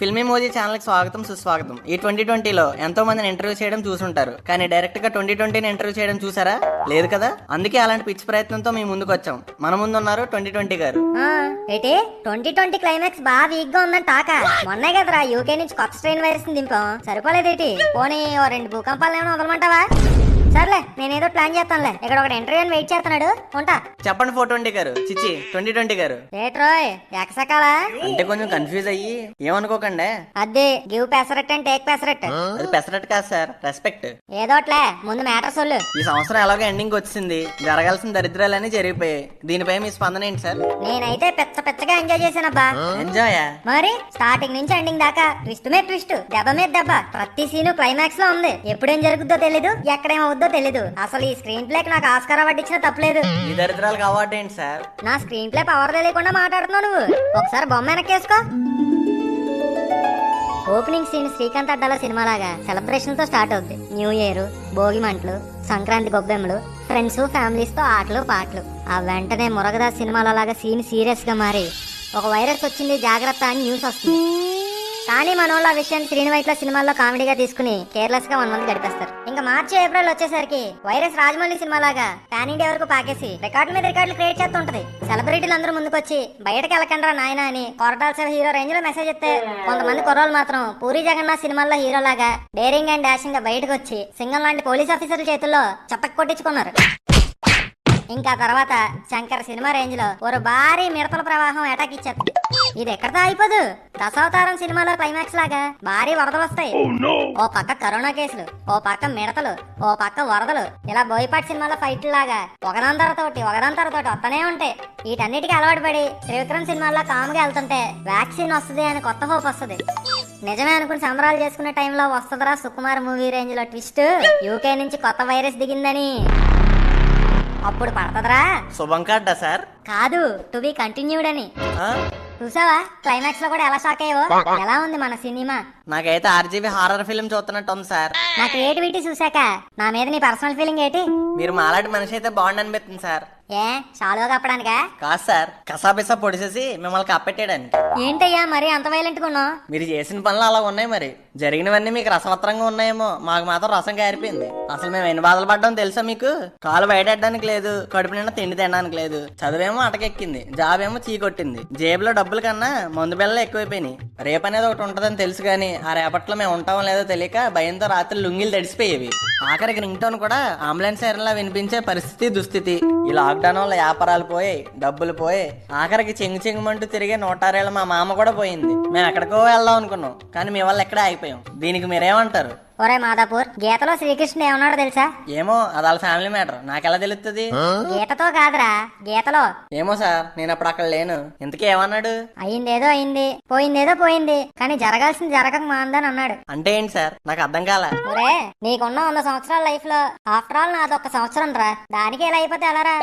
Filmy మోజీ channel కి స్వాగతం సుస్వాగతం. ఈ 2020లో ఎంతో మందిని ఇంటర్వ్యూ చేయడం చూసుంటారు, కానీ డైరెక్ట్ గా 2020ని ఇంటర్వ్యూ చేయడం చూసారా? లేదు కదా. అందుకే అలాంటి పిచ్చి ప్రయత్నంతో మీ ముందుకు వచ్చాం. మన ముందు ఉన్నారు 2020 గారు. ఏంటి 2020 క్లైమాక్స్ బాగా వీక్ గా ఉందని టాక. మొన్నే కదరా యూకే నుంచి కొత్త స్ట్రెయిన్ వైరస్ దింపాం, సరిపోలేదేటి? పోనీ ఓ 2 భూకంపాలు ఏమైనా వదలమంటావా? సర్లే, నేనేదో ప్లాన్ చేస్తానులే. ఇక్కడ ఒక ఇంటర్వ్యూ అని వెయిట్ చేస్తున్నాడు, ఉంటా. చెప్పండి 420 గారు. చిచ్చి 2020 గారు. ఏట్రోయ్ ఎకసకాలా? అంటే కొంచెం కన్ఫ్యూజ్ అయ్యి ఏమనుకోకండి. అదే give pesarattu and take pesarattu. అది పెసరట్ కాదు సార్, రెస్పెక్ట్. ఏదోట్లే, ముందు మ్యాటర్ సొల్లు. ఈ సంవత్సరం ఎలాగో ఎండింగ్ వచ్చింది, జరగాల్సిన దరిద్రాలన్నీ జరిగిపోయాయి. దీనిపై మీ స్పందన ఏంటి సార్? నేనైతే పెచ్చగా ఎంజాయ్ చేశానబ్బా. ఎంజాయ్ మరి స్టార్టింగ్ నుంచి ఎండింగ్ దాకా ట్విస్ట్ మీద ట్విస్ట్, దెబ్బ మీద దెబ్బ, ప్రతి సీను క్లైమాక్స్ లో ఉంది. ఎప్పుడేం జరుగుద్దో తెలీదు, ఎక్కడేమవుద్దో తెలీదు. అసలు ఈ స్క్రీన్ ప్లే నాకు ఆస్కార్ అవార్డు ఇచ్చినా తప్పలేదు. ఈ దరిద్రాలకు అవార్డు ఏంటి సార్? నా స్క్రీన్ ప్లే పవర్ తెలియకుండా మాట్లాడుతున్నావు నువ్వు. ఒకసారి బొమ్మ వెనక్కేసుకో. Opening scene Srikanth Addala cinema లాగా సెలబ్రేషన్ తో స్టార్ట్ అవుద్ది. న్యూ ఇయర్, భోగి మంటలు, సంక్రాంతి గొబ్బెమ్మలు, ఫ్రెండ్స్ ఫ్యామిలీస్ తో ఆటలు పాటలు. ఆ వెంటనే మురగదాస్ సినిమాలో లాగా సీన్ సీరియస్ గా మారి ఒక వైరస్ వచ్చింది జాగ్రత్త అని న్యూస్ వస్తుంది. కానీ మనోళ్ళ ఆ విషయాన్ని శ్రీనివైట్ల సినిమాల్లో కామెడీగా తీసుకుని కేర్లెస్ గా 1 మంత్ గడిపేస్తారు. ఇంకా మార్చి ఏప్రిల్ వచ్చేసరికి వైరస్ రాజమౌళి సినిమాలాగా పాన్ ఇండియా వరకు పాకేసి రికార్డుల మీద రికార్డులు క్రియేట్ చేస్తుంటది. సెలబ్రిటీలు అందరూ ముందుకొచ్చి బయటకు వెళ్ళకండ్రా నాయన అని కొరటాల హీరో రేంజ్ లో మెసేజ్ ఇస్తే, కొంతమంది కుర్రోళ్ళు మాత్రం పూరి జగన్నాథ్ సినిమాల్లో హీరో లాగా డేరింగ్ అండ్ డాషింగ్ గా బయటకు వచ్చి సింగం లాంటి పోలీస్ ఆఫీసర్ల చేతుల్లో చప్పక్ కొట్టించుకున్నారు. ఇంకా తర్వాత శంకర్ సినిమా రేంజ్ లో ఒక భారీ మిడతల ప్రవాహం అటాక్ ఇచ్చేస్తుంది. ఇది ఎక్కడితో అయిపోదు. దశావతారం సినిమాలో క్లైమాక్స్ లాగా భారీ వరదలు వస్తాయి. ఓ పక్క కరోనా కేసులు, ఓ పక్క మిడతలు, ఓ పక్క వరదలు. ఇలా బోయపాటి సినిమాలో ఫైట్లు లాగా ఒకదాంతరతోటి వస్తనే ఉంటాయి. వీటన్నిటికీ అలవాటు పడి త్రివిక్రమ్ సినిమాల్లో కామ్గా వెళ్తుంటే వ్యాక్సిన్ వస్తుంది అని కొత్త హోప్ వస్తుంది. నిజమే అనుకుని సంబరాలు చేసుకునే టైంలో వస్తుందిరా సుకుమార్ మూవీ రేంజ్ లో ట్విస్ట్. యూకే నుంచి కొత్త వైరస్ దిగిందని. అప్పుడు పడతదరా శుభం కార్డా సార్? కాదు, టు బి కంటిన్యూడ్ అని. చూసావా క్లైమాక్స్ లో కూడా ఎలా షాక్ అయ్యో? ఎలా ఉంది మన సినిమా? నాకైతే RGB హారర్ ఫిల్మ్ చూస్తున్నట్టు ఉంది సార్. నా క్రియేటివిటీ చూసాక నా మీద నీ పర్సనల్ ఫీలింగ్ ఏంటి? మీరు మాలాంటి మనిషి అయితే బాగుండి అనిపిస్తుంది సార్. ఏ షాలుగా కప్పడానికా? కాదు సార్, కసాబిసా పొడిసేసి మిమ్మల్ని కప్పెట్టేయడానికి. ఏంటయ్యా మరి అంత వైలెంట్ గా ఉన్నావు? మీరు చేసిన పనులు అలా ఉన్నాయి, మరి జరిగినవన్నీ మీకు రసవత్రంగా ఉన్నాయేమో, మాకు మాత్రం రసం కారిపోయింది. అసలు మేము ఎన్ని బాధలు పడ్డాం తెలుసా మీకు? కాలు బయటెట్టడానికి లేదు, కడుపు నిండా తిండి తినడానికి లేదు, చదువేమో అటకెక్కింది, జాబ్ ఏమో చీకొట్టింది, జేబులో డబ్బుల కన్నా మందు బిళ్ళలు ఎక్కువైపోయినాయి. రేపు అనేది ఒకటి ఉంటదని తెలుసు కానీ ఆ రేపట్లో మేము ఉంటామో లేదో తెలియక భయంతో రాత్రి లుంగిలు తడిసిపోయేవి. ఆఖరికి రింగ్ టోన్ కూడా అంబులెన్స్ సైరన్లా వినిపించే పరిస్థితి దుస్థితి. ఈ లాక్డౌన్ వల్ల వ్యాపారాలు పోయాయి, డబ్బులు పోయాయి. ఆఖరికి చెంగుమంటూ తిరిగే 106 ఏళ్ళ మా మామ కూడా పోయింది. మేము ఎక్కడికో వెళ్దాం అనుకున్నాం, కానీ మీ వల్ల ఎక్కడే ఆగిపోయాం. దీనికి మీరేమంటారు? ఒరే మాదాపూర్, గీతలో శ్రీకృష్ణుడు ఏమన్నాడు తెలుసా? ఏమో, అది వాళ్ళ ఫ్యామిలీ మ్యాటర్, నాకెలా తెలుస్తుంది? గీతతో కాదురా, గీతలో. ఏమో సార్, నేను అప్పుడు అక్కడ లేను. ఇంతకీ ఏమన్నాడు? అయిందేదో అయింది, పోయిందేదో పోయింది, కానీ జరగాల్సింది జరగక మాందని అన్నాడు. అంటే ఏంటి సార్, నాకు అర్థం కాల. ఒరే, నీకున్న 100 సంవత్సరాల లైఫ్ లో ఆఫ్టర్ ఆల్ నాది 1 సంవత్సరం రా. దానికి ఎలా అయిపోతే ఎలారా?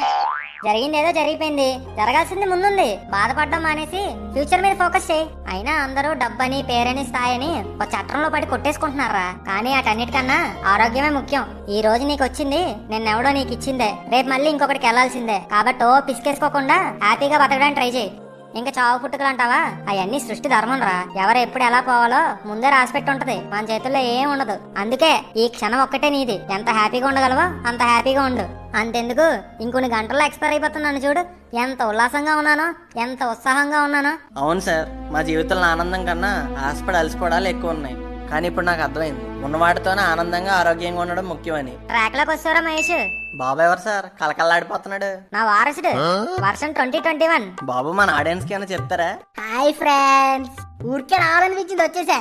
జరిగిందేదో జరిగిపోయింది, జరగాల్సింది ముందుంది. బాధపడడం మానేసి ఫ్యూచర్ మీద ఫోకస్ చేయి. అయినా అందరూ డబ్బని, పేరని, స్థాయిని ఒక చట్టంలో పడి కొట్టేసుకుంటున్నారా? కానీ అటన్నిటికన్నా ఆరోగ్యమే ముఖ్యం. ఈ రోజు నీకు వచ్చింది నిన్నెవడో నీకు ఇచ్చిందే, రేపు మళ్ళీ ఇంకొకటికి వెళ్లాల్సిందే. కాబట్టి పిసికేసుకోకుండా హ్యాపీగా బతకడానికి ట్రై చేయి. ఇంకా చావు పుట్టుకలు అంటావా? అవన్నీ సృష్టి ధర్మం రా. ఎవరు ఎప్పుడు ఎలా పోవాలో ముందే రాసిపెట్టి ఉంటది, మన చేతుల్లో ఏం ఉండదు. అందుకే ఈ క్షణం ఒక్కటే నీది. ఎంత హ్యాపీగా ఉండగలవో అంత హ్యాపీగా ఉండు. అంతెందుకు, ఇంకొన్ని గంటల్లో ఎక్స్పైర్ అయిపోతున్నాను చూడు. ఎంత ఉల్లాసంగా ఉన్నానో, ఎంత ఉత్సాహంగా ఉన్నానో. అవును సార్, మా జీవితంలో ఆనందం కన్నా ఆశపడి అలసిపోవడాలు ఎక్కువ ఉన్నాయి. కానీ ఇప్పుడు నాకు అర్థమైంది, ఉన్నవాటితోనే ఆనందంగా ఆరోగ్యంగా ఉండడం ముఖ్యమని. ట్రాక్ లోకి వచ్చారా మహేష్? బాబు ఎవరు సార్ కలకల్లాడిపోతున్నాడు? నా వారసుడు, వర్షన్ 2021. బాబు మన ఆడియన్స్ కి ఏమైనా చెప్తారా? హాయ్ ఫ్రెండ్స్, ఊరికే రావాలనిపించింది వచ్చేసా.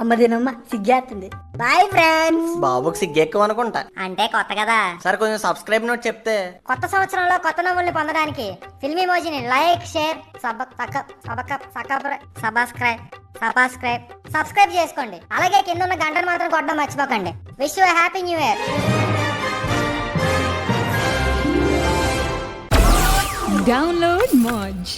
అమ్మదినమ్మ సిగ్గేస్తుంది. Boyfriends. బాబుకి సిగ్గు ఎక్కువ అనుకుంటా. అంటే కొత్త కదా సార్, కొంచెం సబ్స్క్రైబ్ నోట్ చెప్తే. కొత్త సంవత్సరంలో కొత్త నవ్వుల్ని పొందడానికి ఫిల్మీ మోజీని లైక్, షేర్, సబ్స్క్రైబ్ చేసుకోండి. అలాగే కింద ఉన్న గంటను మాత్రం కొట్టడం మర్చిపోకండి. Wish you happy new year. Download Moj.